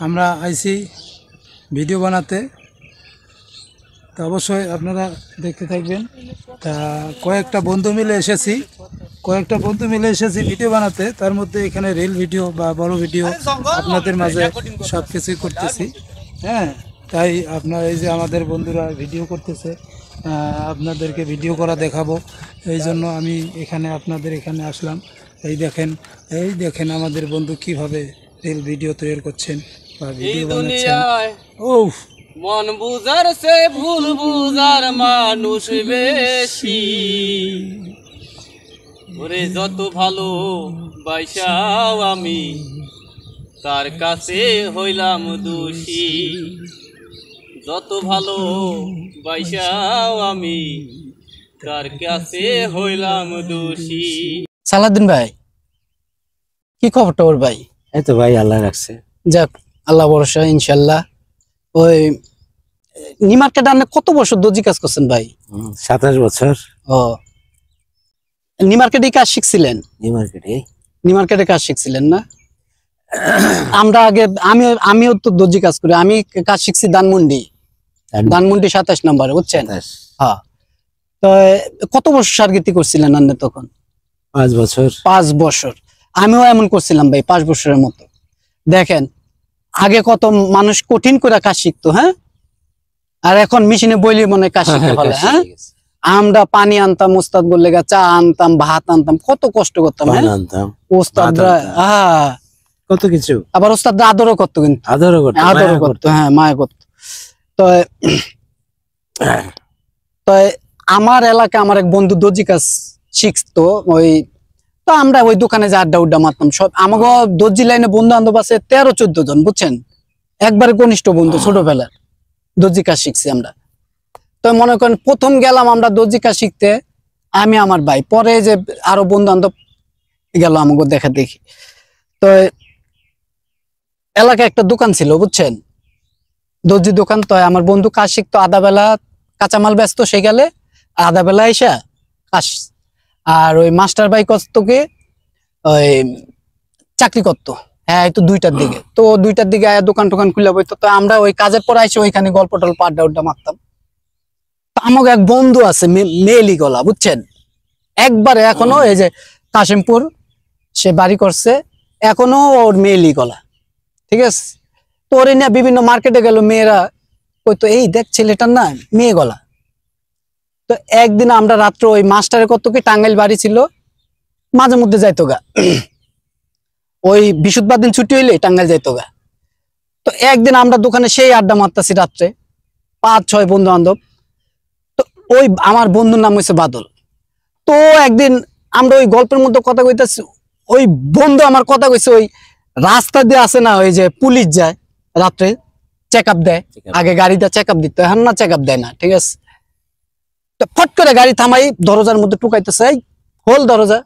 আমরা আইছি ভিডিও বানাতে, তো অবশ্যই আপনারা দেখতে থাকবেন। তা কয়েকটা বন্ধু মিলে এসেছি ভিডিও বানাতে। তার মধ্যে এখানে রিল ভিডিও বা বড় ভিডিও আপনাদের মাঝে সব কিছুই করতেছি। হ্যাঁ, তাই আপনার এই যে আমাদের বন্ধুরা ভিডিও করতেছে, আপনাদেরকে ভিডিও করা দেখাবো, এই জন্য আমি আপনাদের এখানে আসলাম। এই দেখেন আমাদের বন্ধু কিভাবে রিল ভিডিও তৈরি করছেন বা ভিডিও বানাচ্ছেন। ও মন বুঝার সে ভুল বুঝার মানুষ বেশি, ওরে যত ভালো বাইসাও আমি তার কাছে হইলাম দোষী, যত ভালো বাইসাও আমি তার কাছে হইলাম দোষী। সালাউদ্দিন ভাই, কি খবর টবর ভাই? এই তো ভাই, আল্লাহ রাখছে। যাক, আল্লাহ ভরসা, ইনশাল্লাহ। ওই নিউ মার্কেটে আপনি কত বছর দর্জি কাজ করছেন ভাই? 27 বছর। ও, নিউ মার্কেটে কাজ শিখছিলেন? নিউ মার্কেটে কাজ শিখছিলেন না? আমরা আগে আমিও তো দর্জি কাজ করি। আমি কাজ শিখছি ধানমন্ডি 27 নম্বরে, বুঝছেন? হ্যাঁ। তো কত বছর সার্গিতি করছিলেন আপনি তখন? 5 বছর। 5 বছর। আমিও এমন করছিলাম ভাই, 5 বছরের মতো। দেখেন, আগে কত মানুষ কঠিন করে কাজ শিখতো, হ্যাঁ, আর এখন মেশিনে বইলে মনে কাজ শিখতে পারে। হ্যাঁ, আমরা পানি আনতাম, ওস্তাদ বললে চা আনতাম, ভাত আনতাম, কত কষ্ট করতাম। হ্যাঁ, ওস্তাদরা কত কিছু, আবার ওস্তাদরা আদরও করতো, কিন্তু আদরও করতো। হ্যাঁ, মায়া করতো। তো তো আমার এলাকায় আমার এক বন্ধু দর্জি কাজ শিখতো। তো আমরা ওই দোকানে যে আড্ডা উড্ডা মারতাম সব। আমাকে দর্জি লাইনে বন্ধু বান্ধব আছে 13-14 জন, বুঝছেন? একবারে ঘনিষ্ঠ বন্ধু, ছোটবেলার। দর্জি কাজ শিখছি আমরা। তো মনে করেন প্রথম গেলাম আমরা দর্জি কাজ শিখতে, আমি আমার ভাই। পরে যে আরো বন্ধু বান্ধব গেল আমাকে দেখা দেখি। তো এলাকায় একটা দোকান ছিল, বুঝছেন, দর্জি দোকান। তো আমার বন্ধু কাজ শিখতো, আধা বেলা কাঁচামাল ব্যস্ত, সে গেলে আধা বেলা এসে কাজ। আর ওই মাস্টার ভাই কষ্টকে ওই চাকরি করতো। হ্যাঁ, এই তো 2টার দিকে। তো 2টার দিকে দোকান টোকান খুলে বইতো। তো আমরা ওই কাজের পর আইসি ওইখানে গল্প টল্প আড্ডা উড্ডা মারতাম। তো আমাকে এক বন্ধু আছে মেয়েলি গলা, বুঝছেন, একবারে এখনো এই যে কাশিমপুর সে বাড়ি করছে, এখনো ওর মেয়েলি গলা, ঠিক আছে? তো ওর নিয়ে বিভিন্ন মার্কেটে গেল, মেয়েরা কইতো এই দেখ ছেলেটার না মেয়ে গলা। তো একদিন আমরা রাত্রে ওই মাস্টারের কত কি টাঙ্গাইল বাড়ি ছিল, মাঝে মধ্যে যাইতো গা, ওই বৃহস্পতিবার দিন ছুটি হইলে টাঙ্গাইল যাইতো গা। তো একদিন আমরা দোকানে সেই আড্ডা মারতাছি রাত্রে, 5-6 বন্ধু বান্ধব। তো ওই আমার বন্ধুর নাম হয়েছে বাদল। তো একদিন আমরা ওই গল্পের মধ্যে কথা কইতাছি, ওই বন্ধু আমার কথা কইছে, ওই রাস্তা দিয়ে আসে না, ওই যে পুলিশ যায় রাত্রে চেক আপ দেয়, আগে গাড়িটা চেক আপ দিত, এখন না চেক আপ দেয় না, ঠিক আছে? তো ফট করে গাড়ি থামাই, দরজার মধ্যে টুকাইতেছে, এই খোল দরজা।